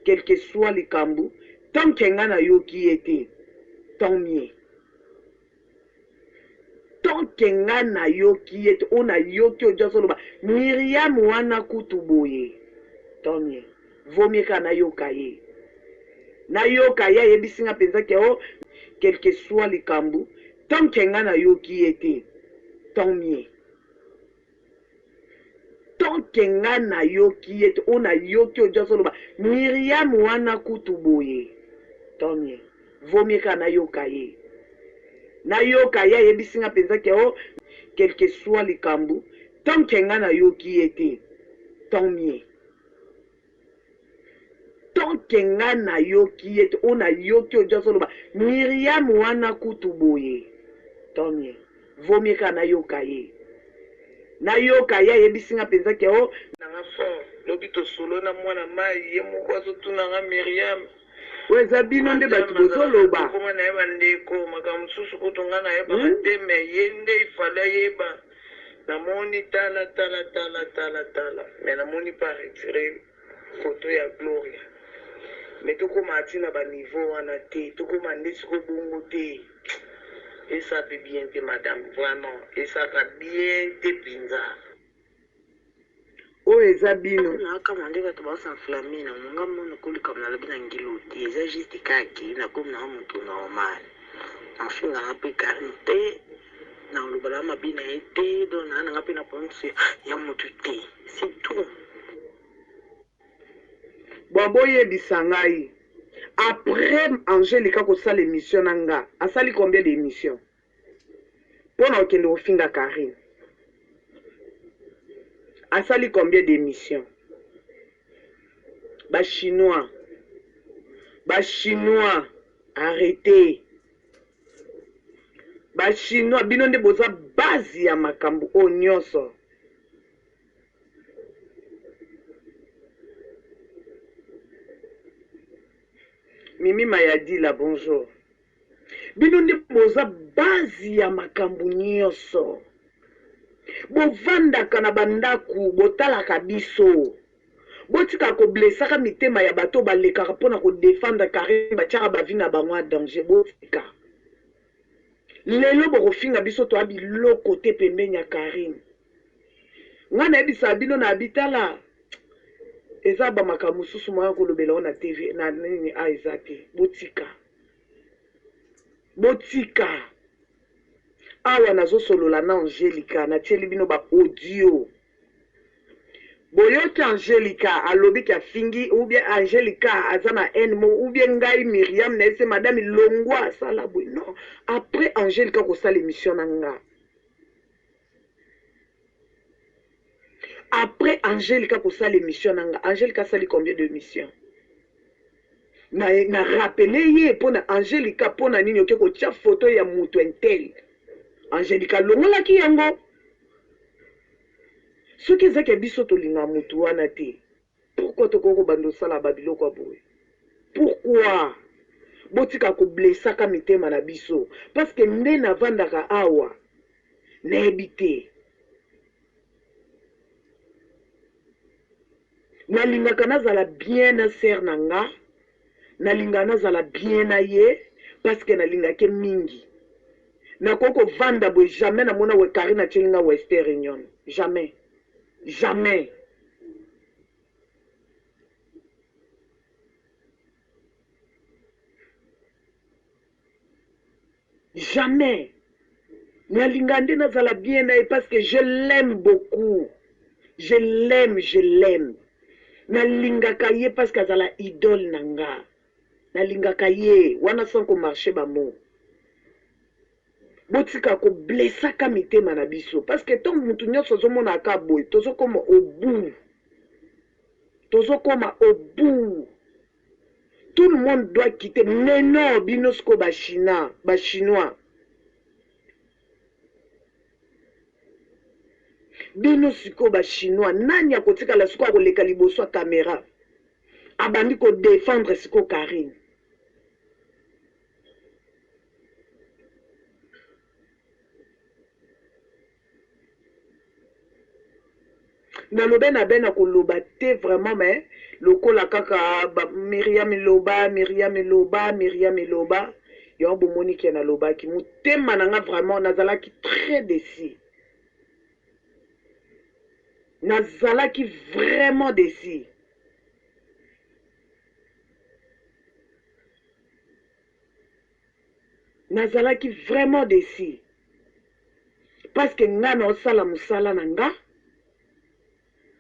quel que soit les cambous, tant que ngana yo qui était, tant mieux. Tant que ngana yo qui était, on a yo qui odia soloba, Myriam wana kutuboye, tant mieux. Vaut mieux kana yo kaye. Na yo kaye yebisinga penza ke o, quel que soit les cambous, tant que ngana yo qui était, tant mieux. Tant que ngana yo qui était, on a yo qui odia soloba, Myriam wana kutuboye, tant mieux. Vaut mieux kana yo kaye. Na yo kaye yebisinga penza ke o, quel que soit les cambous, tant que ngana yo qui était, tant mieux. Tant que ngana yo qui était, on a yo qui odia soloba, Myriam wana kutuboye, tant mieux. Vaut mieux kana yo kaye. Na yo kaye yebisinga penza ke o, nanga fort lobito solo na mwana mai ye moko azotuna Myriam weza bino nde bato bozoloba koma na yeba ndeko makambo mosusu kutu nga na yebaka te me ye nde ifale yeba namoni tala me namoni pa retire foto ya Gloria me tokoma atina baniveau wana te tokoma nde siko bongo te et ça fait bien te madame vraiment et ça va bien te pinza oyo eza bino nakama nde bato basanflamme na monga mona kolika na lobi na ngilo te eza juste kaki na komi na moto normal afinga na pe karite na olobala mabi na ye te don na nanga pe na ponse ya motu te c'est tout bon boyebisa ngai après Angélica kosala émission na nga asali combien d'émission mpona okende kofinga Karine asali combien d'émission bachinois arrêtez bachinois bino nde boza base ya makambo oyo nyonso Mimi Mayadila bonjour bino nde boza base ya makambo nyonso bovandaka na bandaku botalaka biso botika koblesaka mitema ya bato balekaka mpona kodefendre Karine batiaka bavi na bango ya danger botika lelo bokofinga biso toya biloko te pembeni ya Karine nga nayebisaka bino na bitala eza bamakambo mosusu moya kolobela o na tv na nini a eza te botika awa nazosolola na Angélica natieli bino ba audio boyoki Angélica alobi ki afingi ou bien Angélica aza na enmo ou bien ngai Myriam na ese madame longwa asala boy non après Angélica kosala émission na nga après Angélica kosala émission na nga Angélica asali combien d'émissions na rappele ye mpona Angélica mpona nini oke kotia photo ya moto intel Angélica longolaki yango soki ezaki biso tolinga motu wana te pourquoi tokoki kobanda osala babiloko ya boye pourquoi botika koblesaka mitema na biso parce que nde navandaka awa nayebi te nalingaka nazala bien na sere na nga nalingaka nazala bien na ye parce que nalingaki mingi nakoki kovanda boye jamais namona we Karine atielinga Western Union jamais jamais jamais nalinga nde nazala bien na ye parce que je l'aime beaucoup je l'aime nalingaka ye parce que azala idole na nga nalingaka ye wana sans komarche bamo botika koblesaka mitema na biso parce que ntango mutu nyonso azomonaka boye tozokoma au bout tout le monde doit quitter neno bino siko bachinois bino siko bachinois nani akotikala siko akoleka liboso ya kamera abandi kodefendre siko Karine nalobe na bena koloba te vraiment mais lokola kaka Myriam Loba yo bomoni ki na loba ki mutema nanga vraiment nazalaki très déçu. Nazalaki vraiment déçu. Nazalaki vraiment déçu. Parce que nga na osala musala nanga.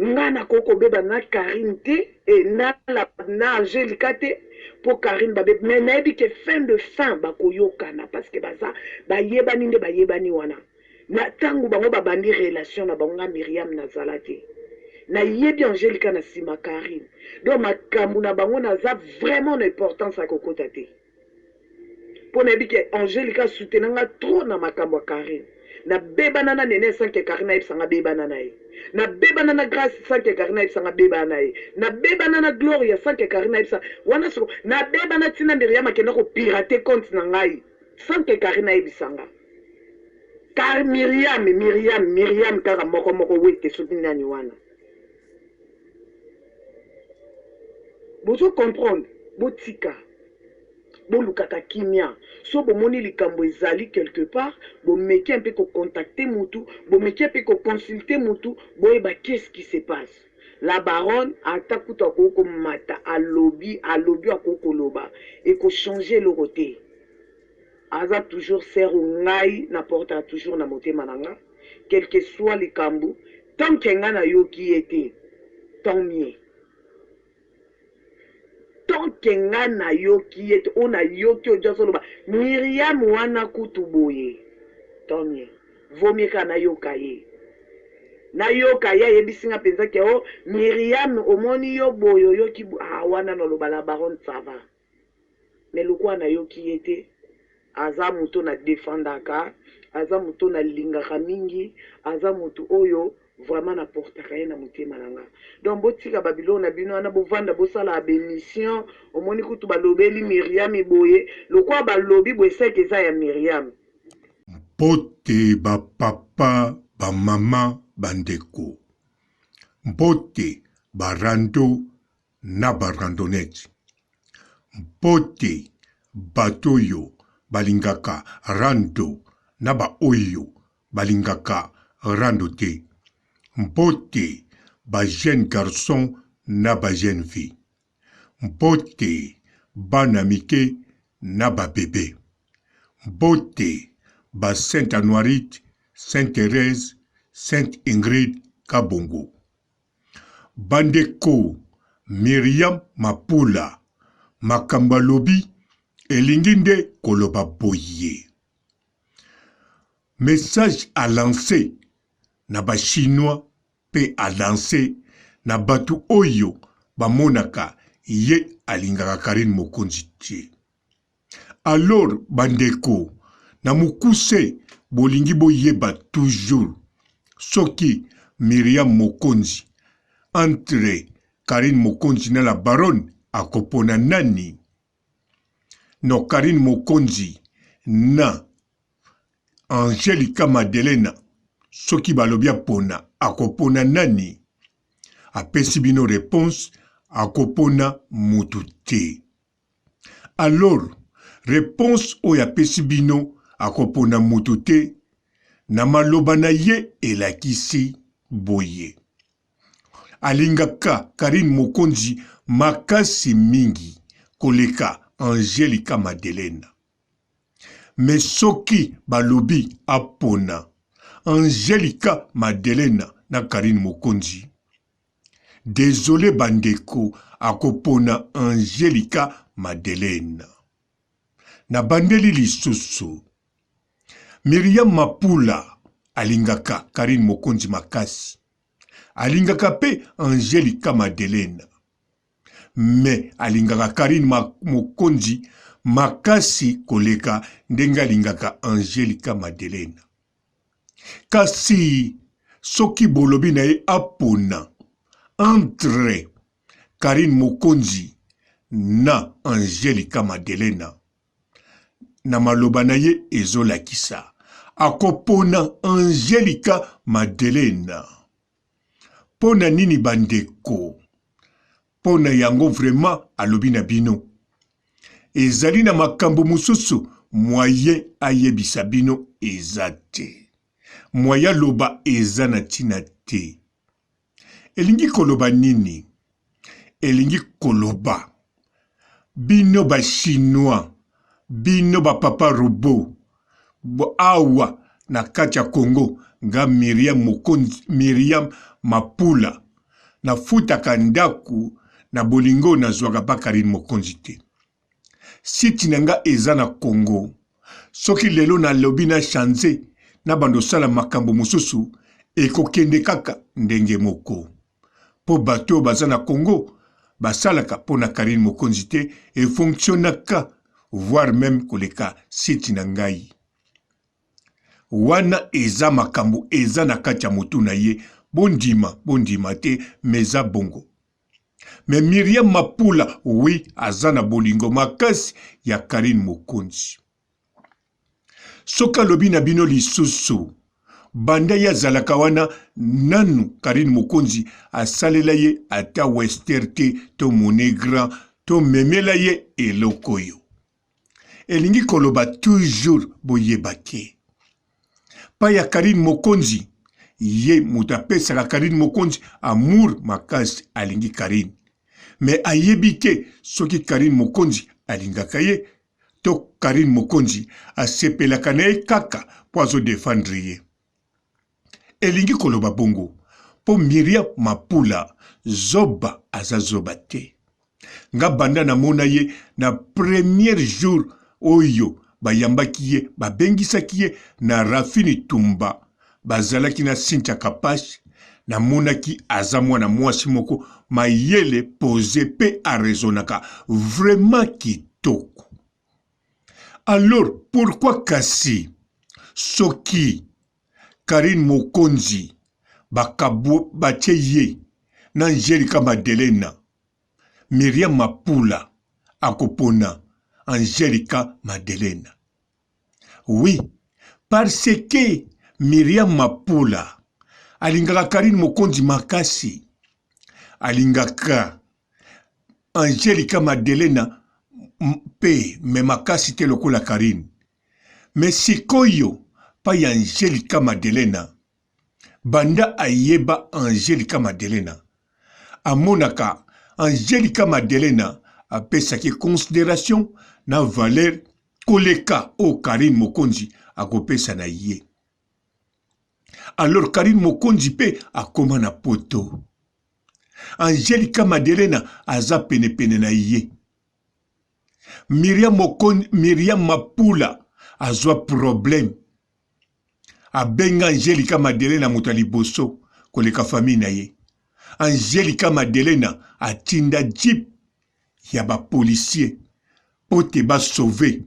Nga na koko beba na Karine te et na Angelica te pour Karine babe mais nayebi ke fin de fin bakoyokana parce que baza bayebani nde bayebani wana na tangu bango babandi relation na bango nga Myriam nazala te nayebi Angelica na sima Karine donc makambo na bango naza vraiment na importance ya kokota te po nayebi ke Angelica soutenanga trop na makambo ya Karine na bebana na nene sans que Karine ayebisanga bebana na ye na bebana na grâce sans que Karine ayebisanga bebana na ye na bebana na gloria sans que Karine ayebisanga wana soko na bebana tina Myriam akenda ko pirater compte na ngai sans que Karine ayebisanga car Myriam kaka moko wete soki nani wana bozo comprendre botika bolukaka kimia so bomoni likambo ezali quelque part bomeki un peu ko contacter mutu bomeki un peu ko consulter mutu boyeba qu'est-ce qui se passe la baronne atakuta ko mata alobi akoko loba et ko changer le côté aza toujours ser ngai na porta toujours na motema nanga quel que soit likambo tant que nga na yoki ete tant mieux. Tant que nga na yoki et on a yoki oja soloba Myriam wana kutuboye tant mieux vaut mieux ka na yoka ye yebisinga penza ke o Myriam omoni yo boyo yoki wana no loba la baronne ça va mais lokwa na yoki ete aza muto na défendaka aza muto na lingaka mingi aza muto oyo vraiment na portaka ye na motema nanga donc botika Babylone na bino wana bovanda bosala bémission omoni kutu balobeli Myriam boye lokwa balobi boye seke eza ya Myriam mpote bapapa bamama bandeko mpote barando na barandonete mpote batoyo balingaka rando na baoyo balingaka rando te mpote ba jeune garçon na ba jeune fille mpote bana mike na ba bébé mpote ba Sainte Anoirite, Sainte Thérèse, Sainte Ingrid Kabongo bandeko Myriam Mapula makambo lobi elingi nde koloba boye message à lancer na ba chinois pe à lancer na batu oyo bamonaka ye alingaka Karine Mokonzi tie alors bandeko na mukuse bolingi boyeba toujours soki Myriam Mokonzi entre Karine Mokonzi na la baronne akopona nani no Karine Mokonzi na Angelica Madelena soki balobia pona akopona nani apesi bino réponse akopona mutu te alors réponse oyo apesi bino akopona mutu te na maloba na ye elakisi boye alingaka Karine Mokonzi makasi mingi koleka Angelica Madelena mais soki balobi apona Angelica Madelena na Karine Mokonzi désolé bandeko akopona Angelica Madelena na bandeli lisusu Myriam Mapula alingaka Karine Mokonzi makasi alingaka pe Angelica Madelena mais alingaka Karine Mokonzi makasi koleka ndenge alingaka Angelica Madelena kasi soki bolobi na ye apona entre Karine Mokonzi na Angelica Madelena na maloba na ye ezolakisa akopona Angelica Madelena Pona nini bandeko? Pona yango vraiment alobi na bino. Ezali na makambo mususu moyen ayebisa bino ezate. Moyen loba eza na tina te. Elingi koloba nini? Elingi koloba. Bino ba chinois. Bino ba papa robot. Bo awa na kati ya Congo. Nga Miriam Mapula. Na futa kandaku na bolingo na zwaka pa Karine Mokonzi te. Siti nanga eza na Congo. Soki lelo na lobi na chanze na bando sala makambo mususu eko kende kaka ndenge moko. Po bato baza na Congo basalaka po na Karine Mokonzi te e fonctionnaka voire même koleka siti nangai. Wana eza makambo eza na kati ya motu na ye bondima te meza bongo. Mais Miriam Mapula, oui, azana bolingo makasi ya Karine Mokonzi. Soka lobi na bino lisusu, banda ya zalaka wana nanu Karine Mokonzi asalela ye ata wester te to monegra to memela ye elokoyo. Elingi koloba toujours boyebake. Pa ya Karine Mokonzi, ye mutapesa Karine Mokonzi amour makasi alingi Karine. Mais ayebike soki Karine Mokonzi alingaka ye, to Karine Mokonzi asepelaka na ye kaka po azo défendre ye. Elingi koloba bongo, po Miriam Mapula zoba aza zoba te. Nga banda na mona ye na premier jour oyo bayambaki ye, babengisaki ye na Rafini Tumba, bazalaki na Cynthia Kapashi, na monaki aza mwana mwasi moko mayele pose pe arezonaka vraiment kitoko. Alors pourquoi kasi soki Karine Mokonzi bakabo batie ye na Angelica Madelena Miriam Mapula akopona Angelica Madelena? Oui, parce que Miriam Mapula alingaka Karine Mokonzi makasi, alingaka Angelica Madelena pe me makasi te lokola Karine. Mais sikoyo pa ya Angelica Madelena, banda ayeba Angelica Madelena, amonaka Angelica Madelena apesaki considération na valeur koleka o Karine Mokonzi akopesa na ye. Alors Karine Mokonzi pe akoma na poto. Angelica Madelena aza pene na ye. Miriam Mapula azwa problème. Abenga Angelica Madelena mutali boso koleka famille na ye. Angelica Madelena atinda jeep ya ba policier pote ba sauver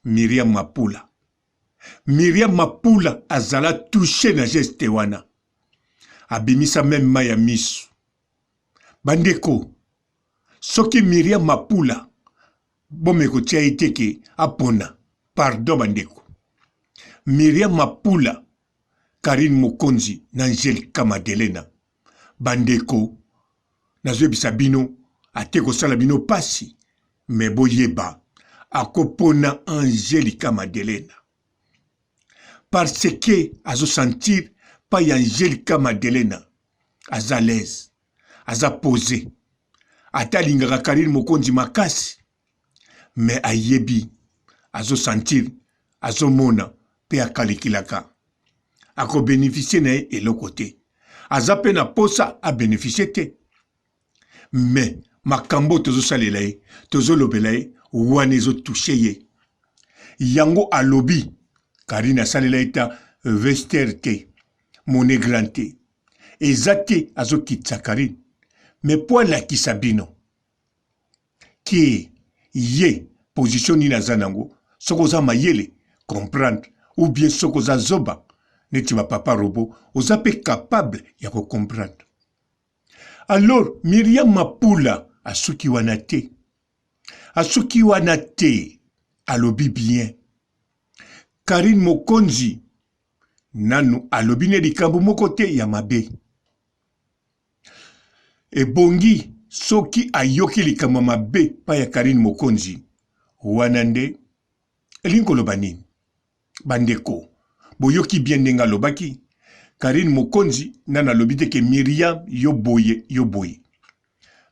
Miriam Mapula. Miriam Mapula azala touché na geste wana. Abimisa même maya misu. Bandeko, soki Miriam Mapula bomeko tia iteke apona. Pardon bandeko. Miriam Mapula, Karine Mokonzi na Angelica Madelena. Bandeko, nazwebisa bino ateko sala bino pasi. Me boyeba akopona Angelica Madelena. Parce que azo sentir pa ya Angelica Madelena aza l'aise, aza posé, ata lingaka Karine Mokonzi makasi, mais ayebi azo sentir, azo mona pe akalikilaka, ako bénéficier na ye eloko te, aza pe na posa a bénéficier te, mais makambo tozo salela ye, tozo lobela ye, wane zo touché ye, yango alobi Karine asalela ita vester te, monnaie grand te. Ezate azo kitsa Karine. Mais pour la kisabino, qui ye position ni nazanango, sokoza mayele, comprendre, ou bien sokoza zoba, neti ma papa robot, oza pe capable ya ko comprendre. Alors, Miriam Mapula, asuki wanate. Asuki wanate, alobi bien. Karine Mokonzi, nanu alobine likambo moko te ya mabe. ebongi soki ayoki likambo mabe pa ya Karine Mokonzi wana nde elingi koloba nini bandeko boyoki bien ndenge alobaki Karine Mokonzi nana alobi te ke Myriam yo boye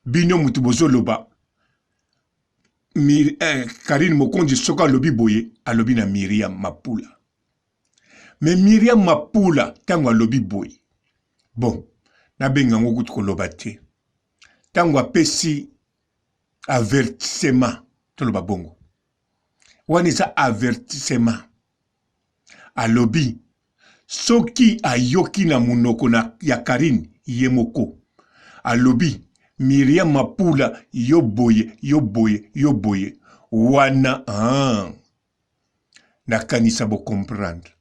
bino mutu bozoloba Karine Mokonzi soka alobi boye alobi na Myriam Mapula mais Myriam Mapula tango alobi boye bon nabenga ngo kutu koloba te tango apesi avertissement toloba bongo wana eza avertissement alobi soki ayoki na munoko ya Karine ye moko alobi Myriam Mapula yo boye wana nakanisa bo comprendre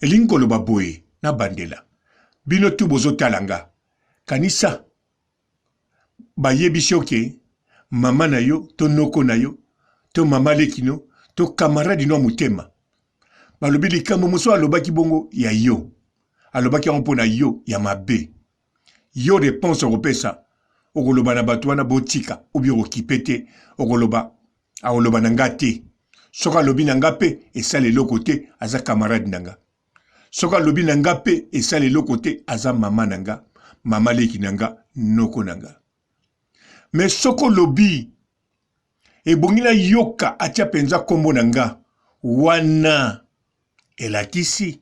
elingi koloba boye na bandela bino tu bozotalanga kanisa bayebisi oke mama na yo to noko na yo to mama lekino to camarade no mutema balobi likambo moso alobaki bongo ya yo alobaki yango mpona yo ya mabe yo réponse okopesa okoloba na bato wana botika obi okokipe te okoloba akoloba na nga te soki alobi na nga mpe esala eloko te aza camarade na nga soki alobi na nga mpe esala eloko te aza mama na nga mama leki na nga noko na nga mais soki olobi ebongi na yoka atia mpenza kombo na nga wana elakisi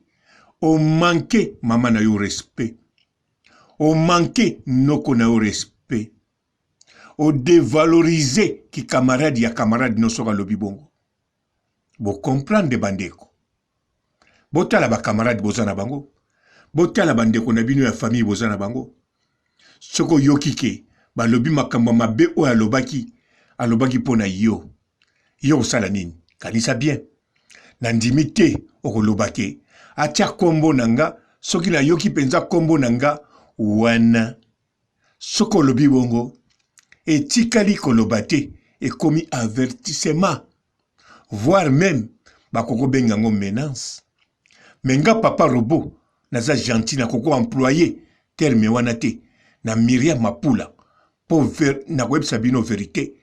omanke mama na yo respect omanke noko na yo respect odevalorize ki camarade ya camarade no soki alobi bongo bocomprendre bandeko botala bacamarade boza na bango botala bandeko na bino ya famille boza na bango soki oyoki ke balobi makambo mabe oyo alobaki mpo na yo osala nini kanisa bien na ndimi te okoloba ke atia kombo na nga soki nayoki mpenza kombo na nga wana soki olobi bongo etikali koloba te ekomi avertissement voire même bakoko benga yango menace mais nga papa Robo naza gentil nakoko employé terme wana te na Myriam Mapula po na koyebisa bino vérité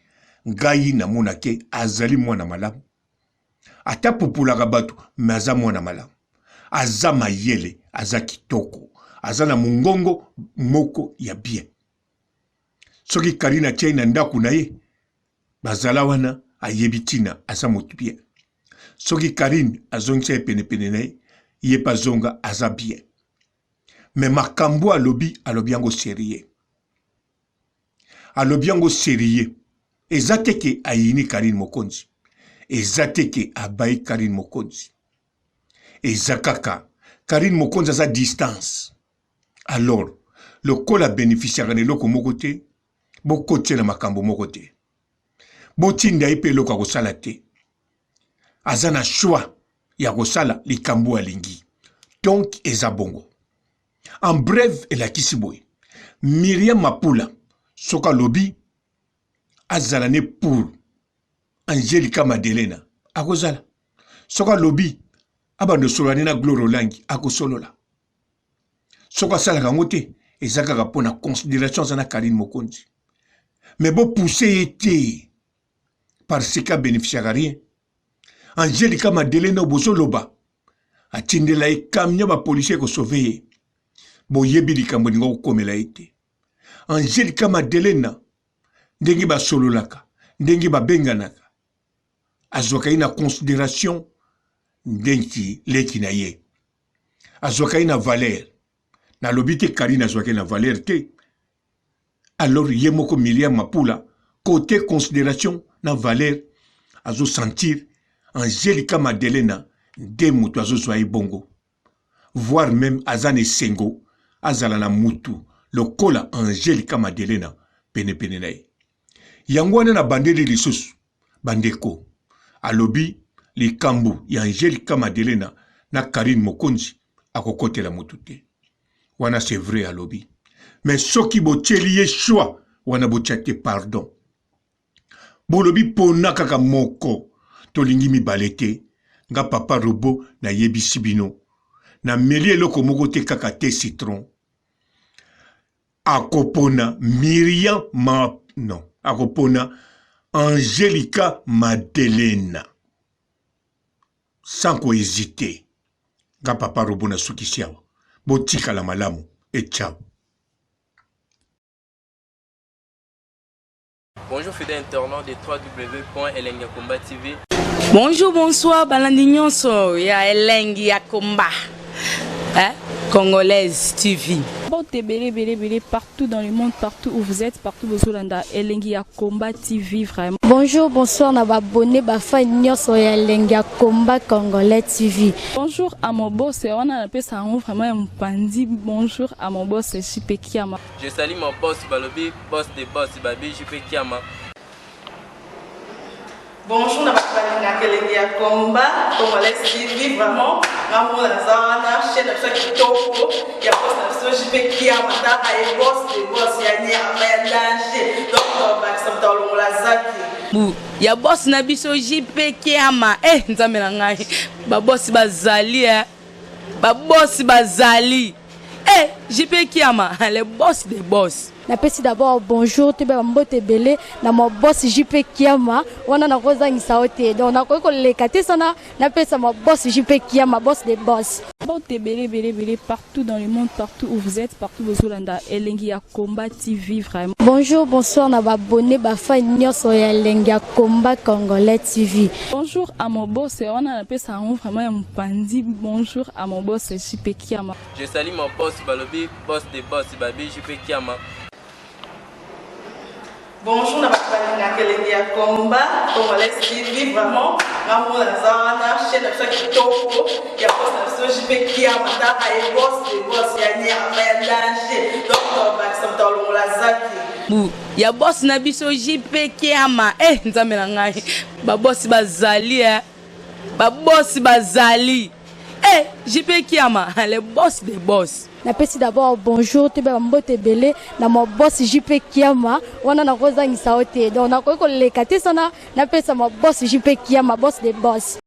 ngai namona ke azali mwana malamu ata populaka bato me aza mwana malamu aza mayele aza kitoko aza na mongongo moko ya bien soki Karine atia na ndako na ye bazala wana ayebi tina aza motu bien soki Karine azongisa ye penepene na ye ye pa zonga aza bien mais makambo alobi yango sérieux alobi yango sérieux eza te ke ayini Karine Mokonzi eza te ke abayi Karine Mokonzi eza kaka Karine Mokonzi aza distance alors lokola bénéficiaire na eloko moko te bokotie na makambo moko te botinda ye mpe eloko akosala te aza na choix ya kosala likambo alingi donc eza bongo en bref elakisi boye Myriam Mapula soki alobi azala ne pour Angelica Madelena akozala soki alobi abando solani na Gloire Olangi akosolola soki asalaka yango te eza kaka mpona considération aza na Karine Mokonzi mais bopousse ye te parce que abénéficiaka rien Angelica Madelena bozoloba atindela ye camion bapolisier ekosauve ye boyebi likambo ninga kokomela ye te Angelica Madelena ndenge basololaka ndenge babenganaka azwaka ye na considération ndenge leki na ye azwaka ye na valeur nalobi te Karine azwaka ye na valeur te alors ye moko Myriam Mapula côté considération na valeur azo sentir Angelica Madelena nde mutu azozwa ye bongo voire même aza na esengo azala na mutu lokola Angelica Madelena penepene na ye yango wana na bandeli lisusu bandeko alobi likambo ya Angelica Madelena na Karine Mokonzi akokotela mutu te wana c'est vrai alobi mais soki botieli ye choix wana botia te pardon bolobi pona kaka moko tolingi mibale te nga papa Robo na yebisi bino na meli eloko moko te kaka te citron akopona Myriam non akopona Angelica Madelena sans hésiter. Ga papa robona sukisiawa botika la malamu et ciao. Bonjour fidèles internautes de www.elengiakomba TV. Bonjour, bonsoir, balandi nyonso ya Elengi ya Komba. Congolaise TV. Belé partout dans le monde, partout où vous êtes, partout où vous êtes, Elengi ya Komba TV vraiment. Bonjour, bonsoir, na abonné bafa nyonso ya Elengi ya Komba Congolais TV. Bonjour à mon boss, on a appelé ça vraiment un pandi. Bonjour à mon boss, JP Kiama. Je salue mon boss Balobi, boss des boss Babi, JP Kiama. Bonjour, na Elengi ya Komba Congolais TV vraiment. Maman Lazana, chaîne de chaque topo, il y a pas de JP Kiama, et boss des boss, il y a un danger. Donc, on va s'entendre dans la zaki. Ya boss na biso JP Kiama nzambe na ngai ba boss bazali ba boss bazali JP Kiama le boss des boss. Napesi d'abord bonjour te ba mbote belé na mo boss JP Kiama wana na kozangisa ote donc na ko lekate sana napesa mo boss JP Kiama boss des boss. Belé partout dans le monde, partout où vous êtes, partout où vous êtes, Elengi ya Komba TV vraiment. Bonjour, bonsoir, na abonné bafa nyonso ya Elengi ya Komba Congolais TV. Bonjour à mon boss, on a appelé ça vraiment un pandi. Bonjour à mon boss JP Kiama. Je salue mon boss Balobi, boss des boss Babi, JP Kiama. Bonjour, na Elengi ya Komba Congolais TV vraiment. Maman Lazana, chaîne de chaque topo, il y a pas de JP Kiama, et boss des boss, il y a un danger. Donc, on va s'entendre dans la zaki. Ya boss na biso JP Kiama nzambe na ngai ba boss bazali ba boss bazali JP Kiama le boss des boss. Napesi d'abord bonjour te ba mbote belé na mo boss JP Kiama wana na kozangisa ote donc na ko lekate sana napesa mo boss JP Kiama boss des boss.